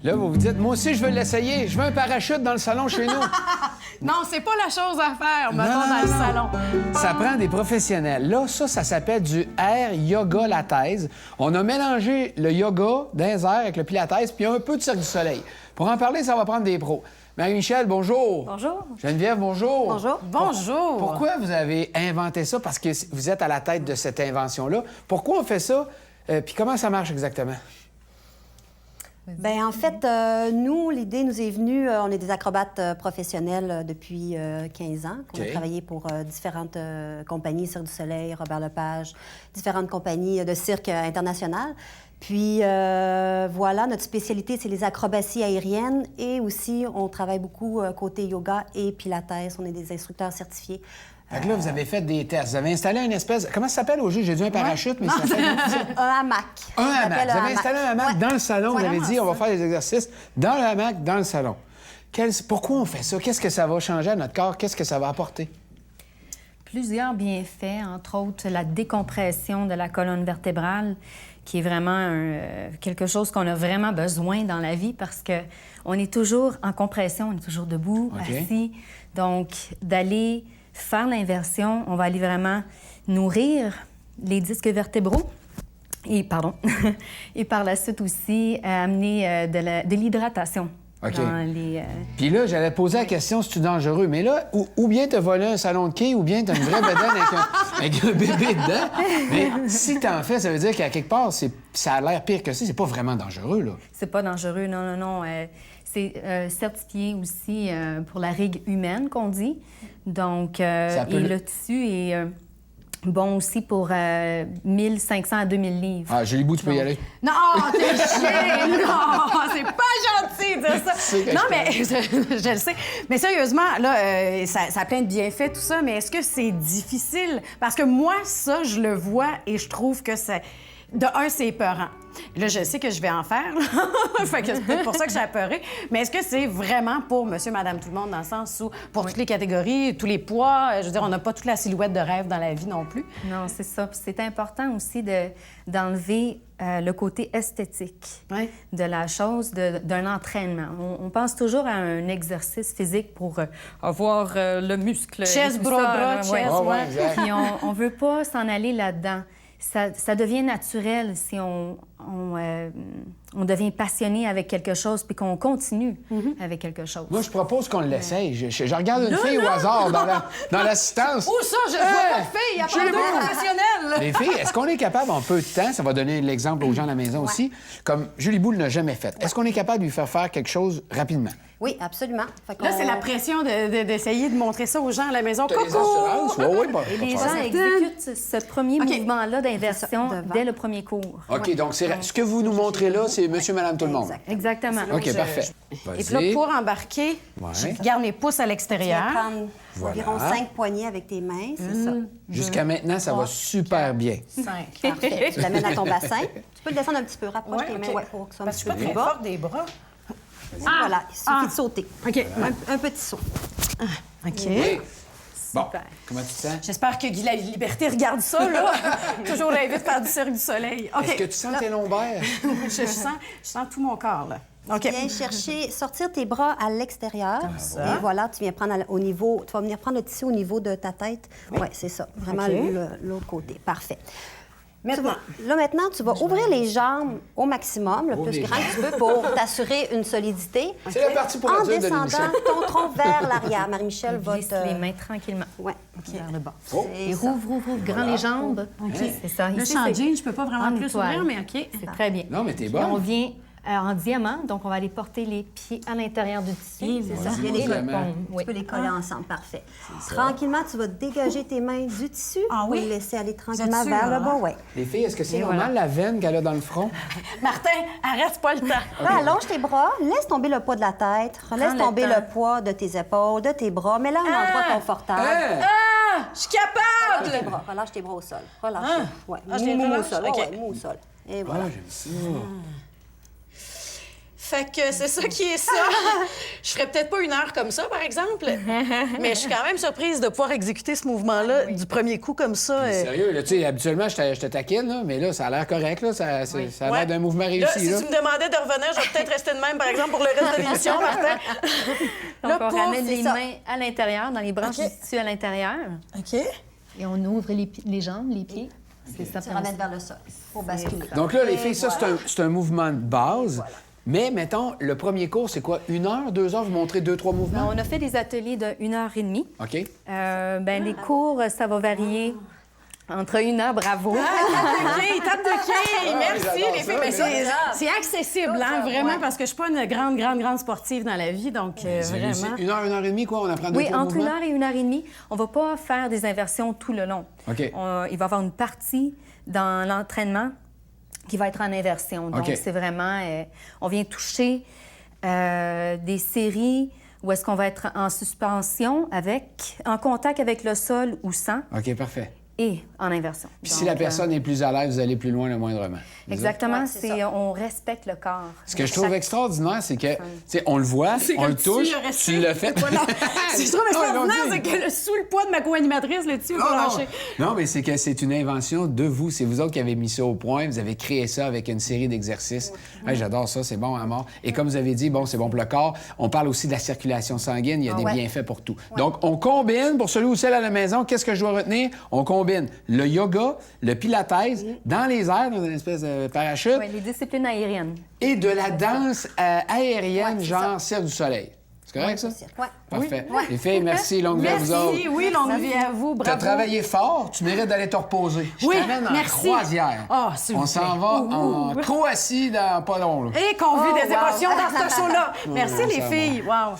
Là, vous vous dites, moi aussi, je veux l'essayer. Je veux un parachute dans le salon chez nous. Non, c'est pas la chose à faire, mettons, dans le salon. Ça prend des professionnels. Là, ça s'appelle du air yoga lattèse. On a mélangé le yoga dans les airs avec le pilates puis un peu de Cirque du Soleil. Pour en parler, ça va prendre des pros. Marie-Michel, bonjour. Bonjour. Geneviève, bonjour. Bonjour. Bonjour. Pourquoi vous avez inventé ça? Parce que vous êtes à la tête de cette invention-là. Pourquoi on fait ça? Puis comment ça marche exactement? Bien, en fait, nous, l'idée nous est venue, on est des acrobates professionnels depuis 15 ans. On a travaillé pour différentes compagnies, Cirque du Soleil, Robert Lepage, différentes compagnies de cirque internationales. Puis voilà, notre spécialité, c'est les acrobaties aériennes et aussi, on travaille beaucoup côté yoga et pilates. On est des instructeurs certifiés. Fait que là, vous avez fait des tests. Vous avez installé une espèce... Comment ça s'appelle au jeu? J'ai dit un parachute, mais ça s'appelle... Un hamac. Un hamac. Vous avez installé un hamac dans le salon. Vous avez dit, on va faire des exercices dans le hamac, dans le salon. Pourquoi on fait ça? Qu'est-ce que ça va changer à notre corps? Qu'est-ce que ça va apporter? Plusieurs bienfaits, entre autres la décompression de la colonne vertébrale, qui est vraiment quelque chose qu'on a vraiment besoin dans la vie parce que on est toujours en compression, on est toujours debout, assis. Donc, d'aller faire l'inversion, on va aller vraiment nourrir les disques vertébraux et, et par la suite aussi amener de l'hydratation. Puis là, j'allais poser la question, c'est-tu dangereux? Mais là, ou bien t'as volé un salon de quai, ou bien t'as une vraie bedaine avec un bébé dedans. Mais si t'en fais, ça veut dire qu'à quelque part, ça a l'air pire que ça. C'est pas vraiment dangereux, là. C'est pas dangereux, non. C'est certifié aussi pour la rigue humaine, qu'on dit. Donc, et le tissu est... bon aussi pour 1500 à 2000 livres. Ah, Julie Bou, tu peux y aller. Non, t'es chien! Non, c'est pas gentil de dire ça. Non, mais je le sais. Mais sérieusement, là, ça a plein de bienfaits, tout ça, mais est-ce que c'est difficile? Parce que moi, ça, je le vois et je trouve que c'est... De un, c'est épeurant. Là, je sais que je vais en faire, là. Fait que c'est peut-être pour ça que j'ai apeuré. Mais est-ce que c'est vraiment pour monsieur, madame, tout le monde, dans le sens où, pour toutes les catégories, tous les poids, je veux dire, on n'a pas toute la silhouette de rêve dans la vie non plus? Non, c'est ça. Puis c'est important aussi d'enlever le côté esthétique de la chose, d'un entraînement. On pense toujours à un exercice physique pour avoir le muscle. Chest, bras, chest, Puis on veut pas s'en aller là-dedans. Ça devient naturel si on devient passionné avec quelque chose puis qu'on continue avec quelque chose. Moi, je propose qu'on l'essaye. Je regarde une fille au hasard dans l'assistance. Où ça? Je vois pas de fille, il n'y a pas de professionnel. Les filles, est-ce qu'on est capable en peu de temps, ça va donner l'exemple aux gens à la maison aussi, comme Julie Bou ne l'a jamais fait, est-ce qu'on est capable de lui faire quelque chose rapidement? Oui, absolument. Là, c'est la pression d'essayer de montrer ça aux gens à la maison. T'as les assurances? Et les gens exécutent ce premier mouvement-là d'inversion dès le premier cours. OK, donc ce que vous nous montrez là, c'est monsieur, madame, tout le monde. Exactement. OK, parfait. Et puis là, pour embarquer, je garde mes pouces à l'extérieur. Tu vas prendre environ 5 poignées avec tes mains, c'est ça. Jusqu'à maintenant, ça va super bien. 5. Parfait. Tu l'amènes à ton bassin. Tu peux le descendre un petit peu, rapproche tes mains pour que ça soit un petit peu plus bas. Des bras. Voilà, il suffit de sauter. OK. Un petit saut. OK. Oui. Bon, comment tu te sens? J'espère que Guy La Liberté regarde ça, là. Toujours rêvé de faire du Cirque du Soleil. OK. Est-ce que tu sens tes lombaires? je sens tout mon corps, là. OK. Tu viens sortir tes bras à l'extérieur. Et voilà, tu viens prendre au niveau... Tu vas venir prendre le tissu au niveau de ta tête. Oui, c'est ça. Vraiment l'autre côté. Parfait. Maintenant, tu vas ouvrir les jambes au maximum, le plus grand que tu peux, pour t'assurer une solidité. C'est la partie pour en adulte de l'émission. descendant ton tronc vers l'arrière. Marie-Michel va Glisse les mains tranquillement. Oui. Vers le bas. Et rouvre grand les jambes. OK. C'est ça. Là, je suis en jean, je peux pas vraiment plus ouvrir, mais OK. C'est très bien. Non, mais t'es Puis bonne. on vient en diamant, donc on va aller porter les pieds à l'intérieur du tissu. C'est ça. Et le paume. Tu peux les coller ensemble. Parfait. Tranquillement, tu vas dégager tes mains du tissu pour les laisser aller tranquillement vers le bas. Ouais. Les filles, est-ce que c'est normal la veine qu'elle a dans le front? Martin, arrête pas le temps. Là, allonge tes bras, laisse tomber le poids de la tête, laisse tomber le poids de tes épaules, de tes bras, mets-la à un endroit confortable. Je suis capable! Relâche tes bras au sol. Relâche. Je les mou au relâche? sol. OK. Ouais, mou au sol. Et voilà. J'aime ça. Fait que c'est ça qui est ça. Je ferais peut-être pas 1 heure comme ça, par exemple, mais je suis quand même surprise de pouvoir exécuter ce mouvement-là du premier coup comme ça. Sérieux, là, tu sais, habituellement, je te taquine, là, mais là, ça a l'air correct, là. Ça a l'air d'un mouvement réussi, là. Si tu me demandais de revenir, je vais peut-être rester de même, par exemple, pour le reste de l'émission, Martin. Donc, on ramène les mains à l'intérieur, dans les branches du tissu à l'intérieur. OK. Et on ouvre les jambes, les pieds. C'est ça. Tu ramènes vers le sol pour basculer. Donc là, les filles, ça, c'est un mouvement de base. Voilà. Mais, mettons, le premier cours, c'est quoi? 1 heure, 2 heures? Vous montrez 2-3 mouvements? On a fait des ateliers de 1h30. OK. Les cours, ça va varier entre 1 heure, bravo. Tape de quai, merci les filles. Mais c'est accessible, vraiment, parce que je suis pas une grande sportive dans la vie, donc vraiment. 1 heure, 1h30, quoi? On apprend 2-3 mouvements? Oui, entre 1 heure et 1h30, on va pas faire des inversions tout le long. OK. Il va y avoir une partie dans l'entraînement qui va être en inversion. Donc, c'est vraiment... on vient toucher des séries où est-ce qu'on va être en suspension en contact avec le sol ou sans. OK, parfait. Et en inversion. Puis si la personne est plus à l'aise, vous allez plus loin le moindrement. Exactement, on respecte le corps. Ce que je trouve extraordinaire, c'est que, tu sais, on le voit, on le touche, tu l'as fait. Ce que je trouve extraordinaire, c'est que sous le poids de ma co-animatrice, le dessus va lâcher. Non, mais c'est que c'est une invention de vous. C'est vous autres qui avez mis ça au point. Vous avez créé ça avec une série d'exercices. Hey, j'adore ça, c'est bon à mort. Et comme vous avez dit, bon, c'est bon pour le corps. On parle aussi de la circulation sanguine. Il y a des bienfaits pour tout. Donc, on combine, pour celui ou celle à la maison, qu'est-ce que je dois retenir? On combine le yoga, le pilates, dans les airs, dans une espèce de parachute. Oui, les disciplines aériennes. Et de la danse aérienne, genre Cirque du Soleil. C'est correct, ça? Oui. Parfait. Les filles, merci. Longue vie à vous autres. Merci, oui, longue vie à vous. Bravo. Tu as travaillé fort. Tu mérites d'aller te reposer. Je t'amène en croisière. On s'en va en Croatie dans pas long. Là. Et qu'on vit des émotions dans ce show-là. Merci, les filles. Wow.